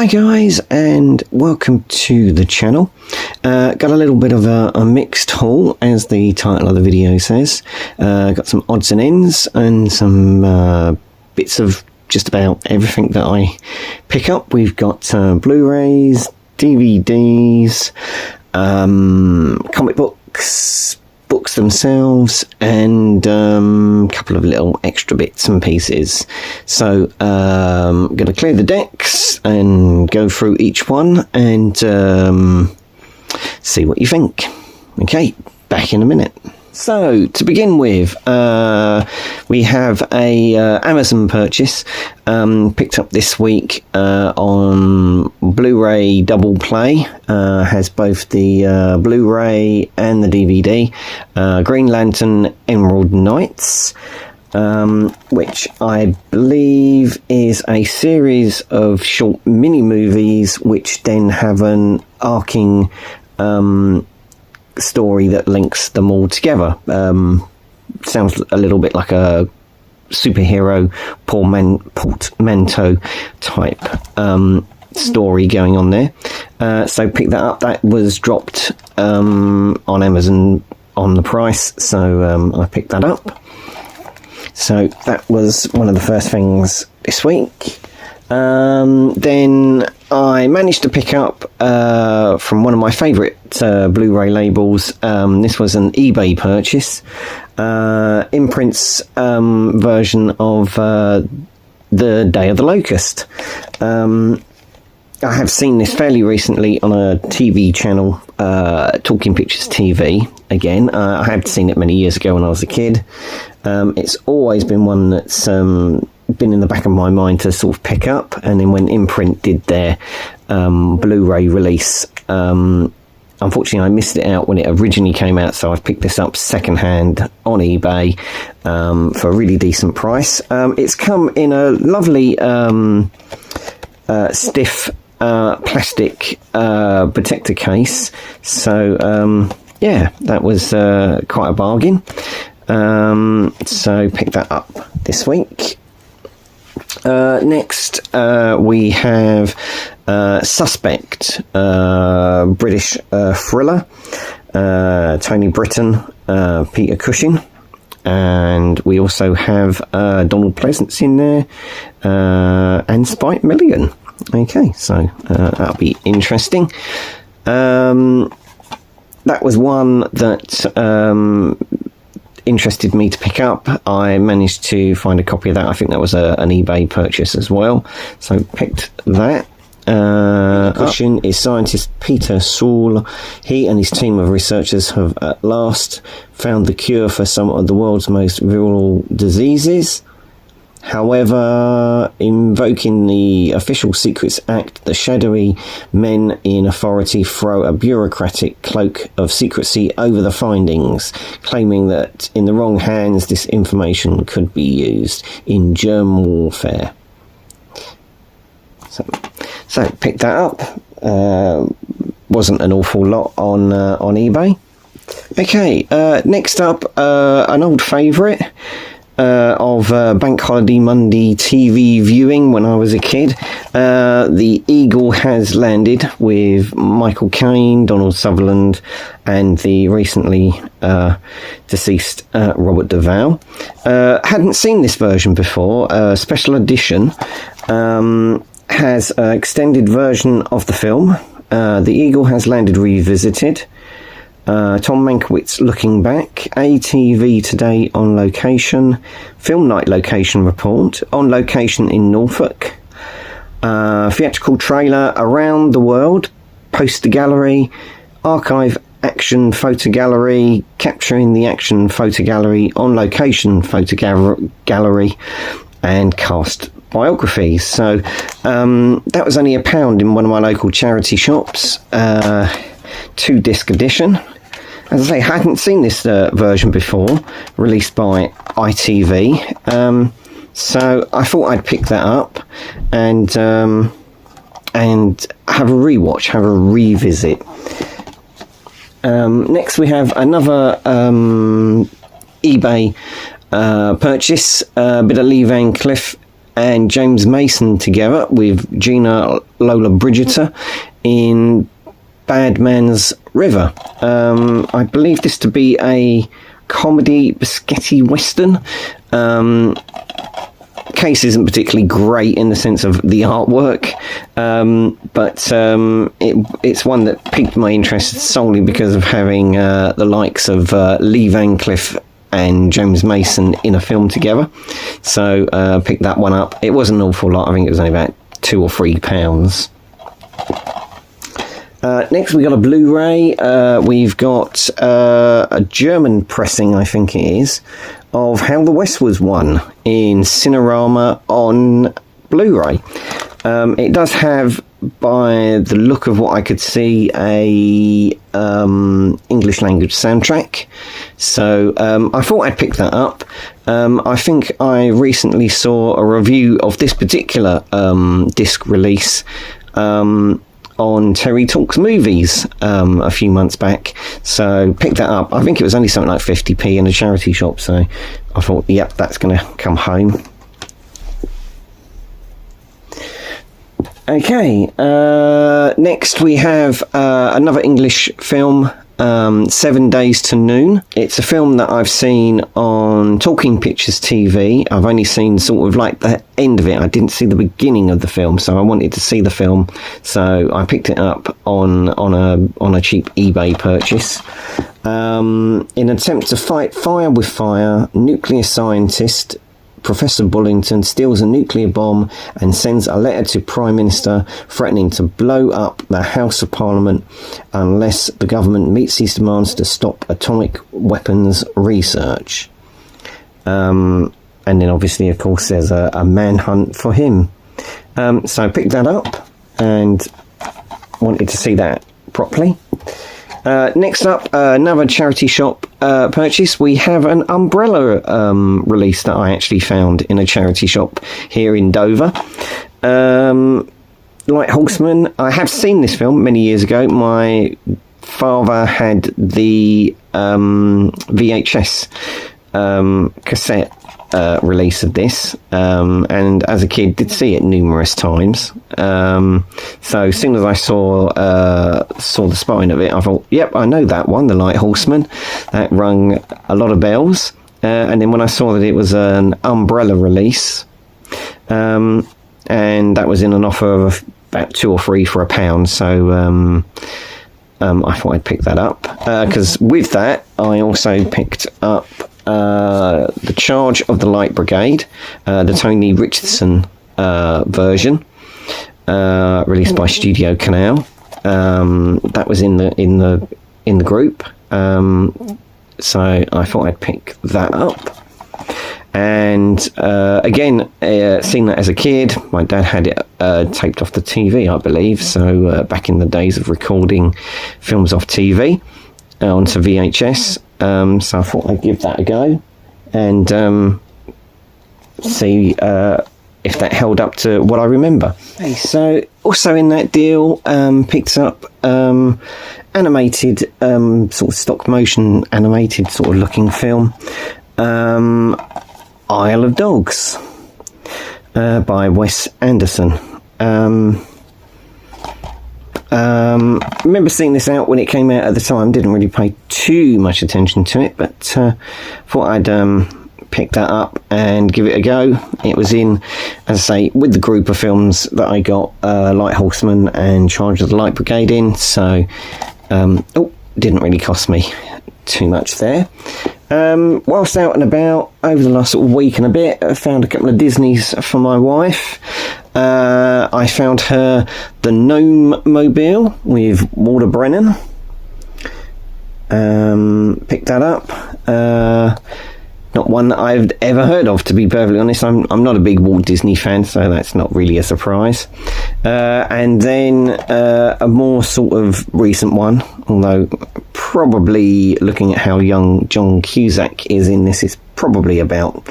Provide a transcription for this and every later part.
Hi guys, and welcome to the channel. Got a little bit of a mixed haul, as the title of the video says. Got some odds and ends and some bits of just about everything that I pick up. We've got Blu-rays, DVDs, comic books, books themselves, and a couple of little extra bits and pieces. So I'm going to clear the decks and go through each one and see what you think. Okay, back in a minute. So to begin with, we have a Amazon purchase picked up this week on Blu-ray double play. Has both the Blu-ray and the DVD. Green Lantern Emerald Knights, which I believe is a series of short mini movies which then have an arcing story that links them all together. Sounds a little bit like a superhero portmanteau type story going on there. So pick that up. That was dropped on Amazon on the price, so I picked that up. So that was one of the first things this week. Then I managed to pick up from one of my favourite Blu-ray labels. This was an eBay purchase. Imprint's version of The Day of the Locust. I have seen this fairly recently on a TV channel, Talking Pictures TV. Again, I had seen it many years ago when I was a kid. It's always been one that's been in the back of my mind to sort of pick up, and then when Imprint did their Blu-ray release, unfortunately I missed it out when it originally came out, so I've picked this up secondhand on eBay for a really decent price. It's come in a lovely stiff plastic protector case, so yeah, that was quite a bargain. So picked that up this week. Next we have Suspect, British thriller, Tony Britton, Peter Cushing, and we also have Donald Pleasance in there, and Spike Milligan. Okay, so that'll be interesting. That was one that interested me to pick up. I managed to find a copy of that. I think that was an eBay purchase as well, so picked that. Question is scientist Peter Saul. He and his team of researchers have at last found the cure for some of the world's most virulent diseases. However, invoking the Official Secrets Act, the shadowy men in authority throw a bureaucratic cloak of secrecy over the findings, claiming that in the wrong hands this information could be used in germ warfare. So picked that up. Wasn't an awful lot on eBay. Okay, next up, an old favourite of Bank Holiday Monday TV viewing when I was a kid. The Eagle Has Landed with Michael Caine, Donald Sutherland, and the recently deceased Robert Duvall. Hadn't seen this version before. Special edition has an extended version of the film. The Eagle Has Landed Revisited. Tom Mankiewicz looking back, ATV Today on location, Film Night location report, on location in Norfolk, theatrical trailer around the world, poster gallery, archive action photo gallery, capturing the action photo gallery, on location photo gallery, and cast biographies. So that was only £1 in one of my local charity shops. 2-disc edition. As I say, hadn't seen this version before, released by ITV, so I thought I'd pick that up and have a rewatch, have a revisit. Next we have another eBay purchase, a bit of Lee Van Cleef and James Mason together with Gina Lola Bridgeter in Bad Man's River. I believe this to be a comedy spaghetti western. Case isn't particularly great in the sense of the artwork, but it's one that piqued my interest solely because of having the likes of Lee Van Cleef and James Mason in a film together. So picked that one up. It wasn't an awful lot. I think it was only about £2 or £3. Next we got a Blu-ray. We've got a German pressing, I think it is, of How the West Was Won in Cinerama on Blu-ray. It does have, by the look of what I could see, a English language soundtrack. So I thought I'd pick that up. I think I recently saw a review of this particular disc release on Terry Talks Movies a few months back, so picked that up. I think it was only something like 50p in a charity shop, so I thought, yep, that's going to come home. Okay, next we have another English film, 7 Days to Noon. It's a film that I've seen on Talking Pictures TV. I've only seen sort of like the end of it. I didn't see the beginning of the film, so I wanted to see the film, so I picked it up on a cheap eBay purchase. In an attempt to fight fire with fire, nuclear scientist Professor Bullington steals a nuclear bomb and sends a letter to Prime Minister threatening to blow up the House of Parliament unless the government meets his demands to stop atomic weapons research. And then obviously, of course, there's a manhunt for him. So I picked that up and wanted to see that properly. Next up, another charity shop purchase. We have an Umbrella release that I actually found in a charity shop here in Dover. Light Horseman. I have seen this film many years ago. My father had the VHS cassette release of this, and as a kid did see it numerous times. So as soon as I saw the spine of it, I thought, yep, I know that one, the Light Horseman. That rung a lot of bells. And then when I saw that it was an Umbrella release, and that was in an offer of about 2 or 3 for £1, so I thought I'd pick that up, because with that I also picked up The Charge of the Light Brigade, the Tony Richardson version, released by Studio Canal. That was in the group, so I thought I'd pick that up. And again, seeing that as a kid, my dad had it taped off the TV, I believe. So back in the days of recording films off TV onto VHS. So I thought I'd give that a go and see if that held up to what I remember. Okay, so also in that deal, picked up animated, sort of stop motion animated sort of looking film, Isle of Dogs, by Wes Anderson. Remember seeing this out when it came out at the time. Didn't really pay too much attention to it, but thought I'd pick that up and give it a go. It was in, as I say, with the group of films that I got Light Horseman and Charge of the Light Brigade in, so didn't really cost me too much there. Whilst out and about over the last sort of week and a bit, I found a couple of Disneys for my wife. I found her the Gnome Mobile with Walter Brennan. Picked that up. Not one that I've ever heard of, to be perfectly honest. I'm not a big Walt Disney fan, so that's not really a surprise. And then a more sort of recent one, although probably looking at how young John Cusack is in this, is probably about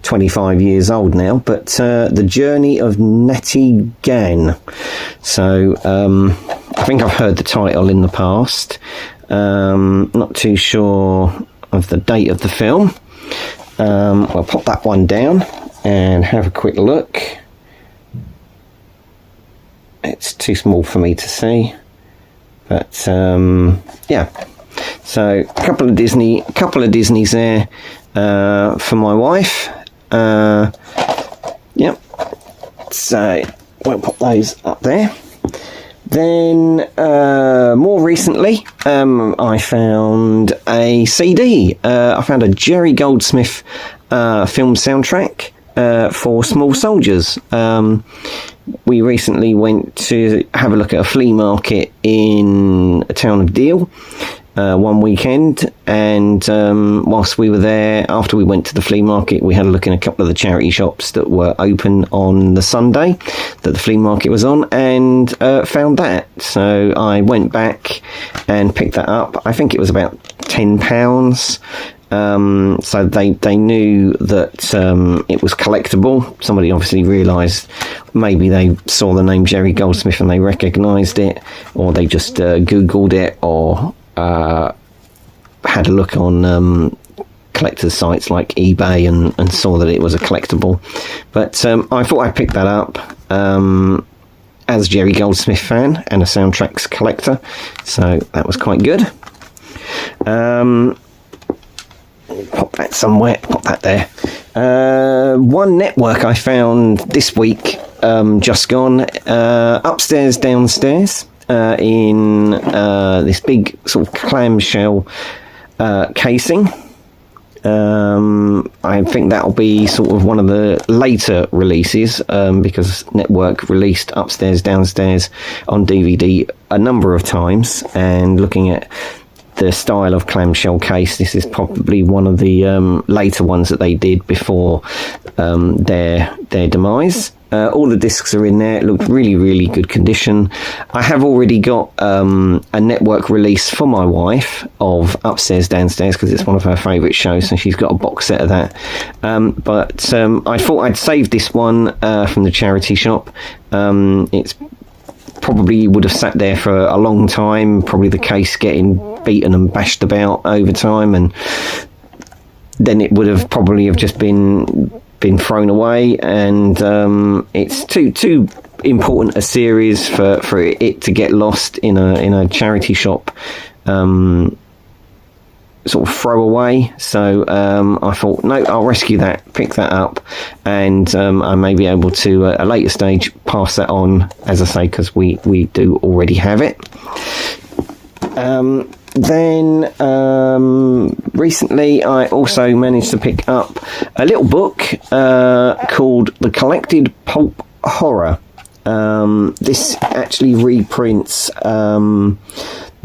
25 years old now, but The Journey of Natty Gann. So I think I've heard the title in the past. Not too sure of the date of the film. I'll pop that one down. and have a quick look. It's too small for me to see, but yeah. So a couple of Disneys there for my wife. Yep. So we'll put those up there. Then more recently, I found a CD. I found a Jerry Goldsmith film soundtrack for Small Soldiers. We recently went to have a look at a flea market in a town of Deal one weekend, and whilst we were there, after we went to the flea market, we had a look in a couple of the charity shops that were open on the Sunday that the flea market was on, and found that. So I went back and picked that up. I think it was about £10. So they knew that it was collectible. Somebody obviously realised, maybe they saw the name Jerry Goldsmith and they recognised it, or they just Googled it, or had a look on collectors sites like eBay and saw that it was a collectible. But I thought I'd pick that up as a Jerry Goldsmith fan and a soundtracks collector, so that was quite good. Pop that somewhere, pop that there. One network I found this week, just gone, Upstairs Downstairs, in this big sort of clamshell casing. I think that'll be sort of one of the later releases, because Network released Upstairs Downstairs on DVD a number of times, and looking at the style of clamshell case, this is probably one of the later ones that they did before their demise. All the discs are in there. It looked really good condition. I have already got a Network release for my wife of Upstairs Downstairs, because it's one of her favourite shows, so she's got a box set of that. But I thought I'd save this one from the charity shop. It's probably would have sat there for a long time, probably the case getting beaten and bashed about over time, and then it would have probably have just been thrown away. And it's too important a series for it to get lost in a charity shop sort of throwaway. So I thought, no, I'll rescue that, pick that up, and I may be able to at a later stage pass that on, as I say, because we do already have it. Then recently I also managed to pick up a little book called The Collected Pulp Horror. This actually reprints the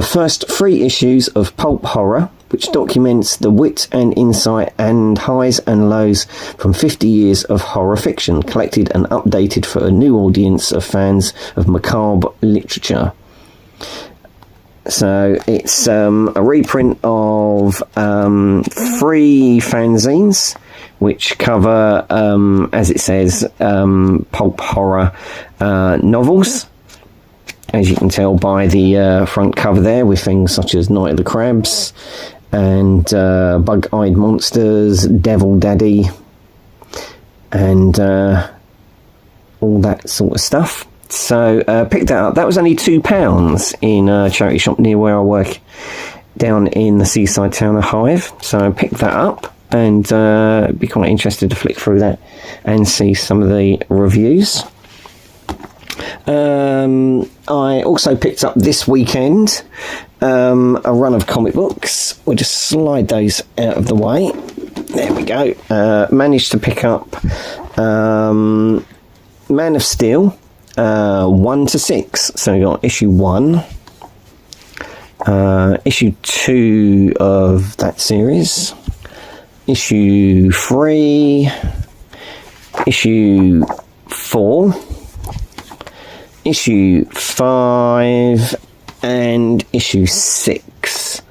first 3 issues of Pulp Horror, which documents the wit and insight and highs and lows from 50 years of horror fiction, collected and updated for a new audience of fans of macabre literature. So it's a reprint of 3 fanzines, which cover, as it says, pulp horror novels, as you can tell by the front cover there, with things such as Night of the Crabs and Bug-Eyed Monsters, Devil Daddy, and all that sort of stuff. So picked that up. That was only £2 in a charity shop near where I work, down in the seaside town of Hive. So I picked that up, and be quite interested to flick through that and see some of the reviews. I also picked up this weekend a run of comic books. We'll just slide those out of the way. There we go. Managed to pick up Man of Steel 1 to 6. So we got issue 1, issue 2 of that series, issue 3, issue 4, issue 5, and issue 6.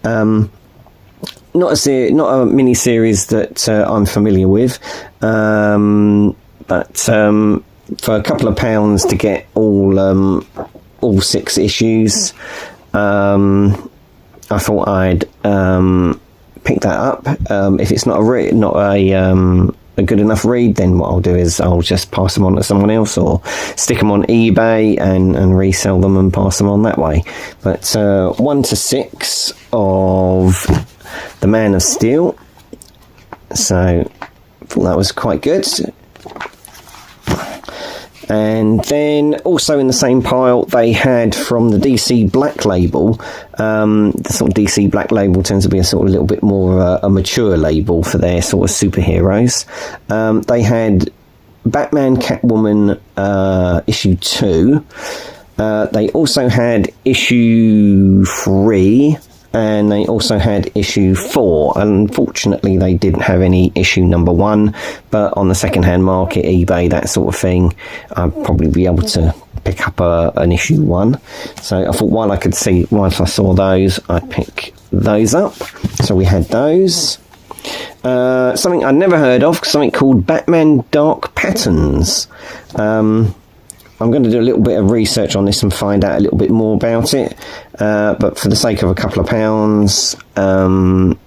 Not a mini series that I'm familiar with, but for a couple of pounds to get all 6 issues, I thought I'd pick that up. If it's not a a good enough read, then what I'll do is I'll just pass them on to someone else, or stick them on eBay and resell them and pass them on that way. But 1 to 6 of the Man of Steel. So I thought that was quite good. And then also in the same pile, they had from the DC Black Label. The sort of DC Black Label tends to be a sort of little bit more a mature label for their sort of superheroes. They had Batman, Catwoman issue 2. They also had issue 3. And they also had issue 4. Unfortunately, they didn't have any issue number 1, but on the second-hand market, eBay, that sort of thing, I'd probably be able to pick up an issue 1. So I thought whilst I saw those, I'd pick those up. So we had those. Something I'd never heard of, something called Batman Dark Patterns. I'm going to do a little bit of research on this and find out a little bit more about it, but for the sake of a couple of pounds and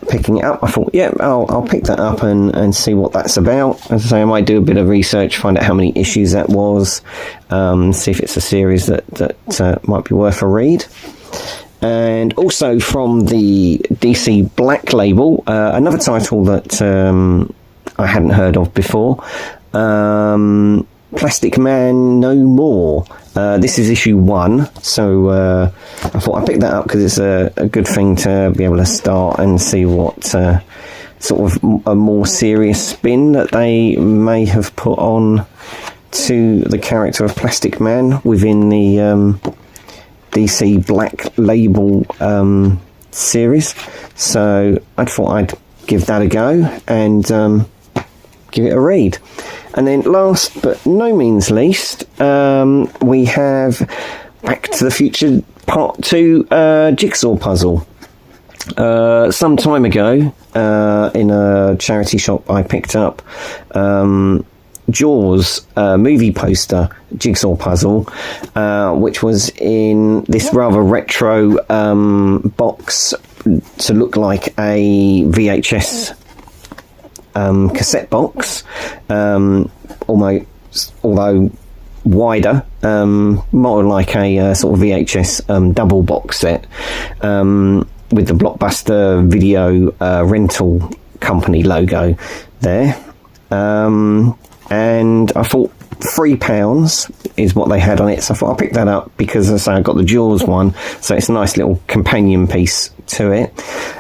picking it up, I thought, yeah, I'll pick that up and see what that's about. As I say, I might do a bit of research, find out how many issues that was, see if it's a series that might be worth a read. And also from the DC Black Label, another title that I hadn't heard of before, Plastic Man No More. This is issue 1, so I thought I'd pick that up because it's a good thing to be able to start and see what sort of a more serious spin that they may have put on to the character of Plastic Man within the DC Black Label series. So I thought I'd give that a go and give it a read. And then last but no means least, we have Back to the Future Part 2 jigsaw puzzle. Some time ago, in a charity shop, I picked up Jaws movie poster jigsaw puzzle, which was in this rather retro box to look like a VHS cassette box, almost, although wider, more like a sort of VHS double box set, with the Blockbuster Video rental company logo there. And I thought £3 is what they had on it, so I thought I'll pick that up because, as I say, I got the Jaws one, so it's a nice little companion piece to it.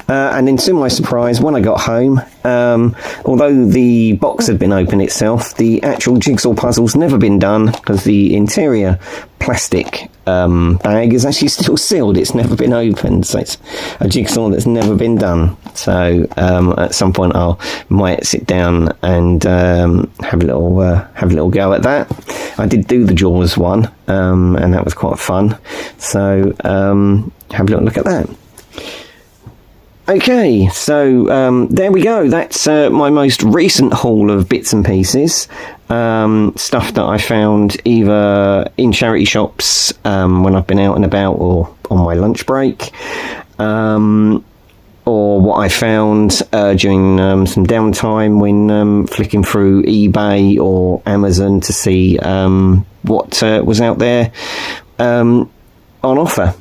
And then to my surprise, when I got home, although the box had been open itself, the actual jigsaw puzzle's never been done because the interior plastic bag is actually still sealed. It's never been opened, so it's a jigsaw that's never been done. So at some point I might sit down and have a little go at that. I did do the Jaws one, and that was quite fun. So have a little look at that. Okay, so there we go. That's my most recent haul of bits and pieces. Stuff that I found either in charity shops when I've been out and about, or on my lunch break, or what I found during some downtime when flicking through eBay or Amazon to see what was out there on offer.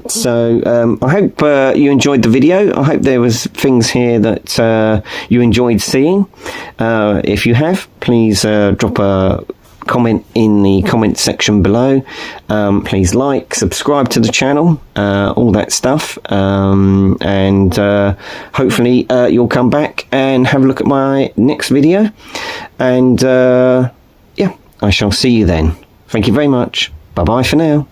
So I hope you enjoyed the video. I hope there was things here that you enjoyed seeing. If you have, please drop a comment in the comment section below. Please like, subscribe to the channel, all that stuff, and hopefully you'll come back and have a look at my next video. And yeah, I shall see you then. Thank you very much. Bye bye for now.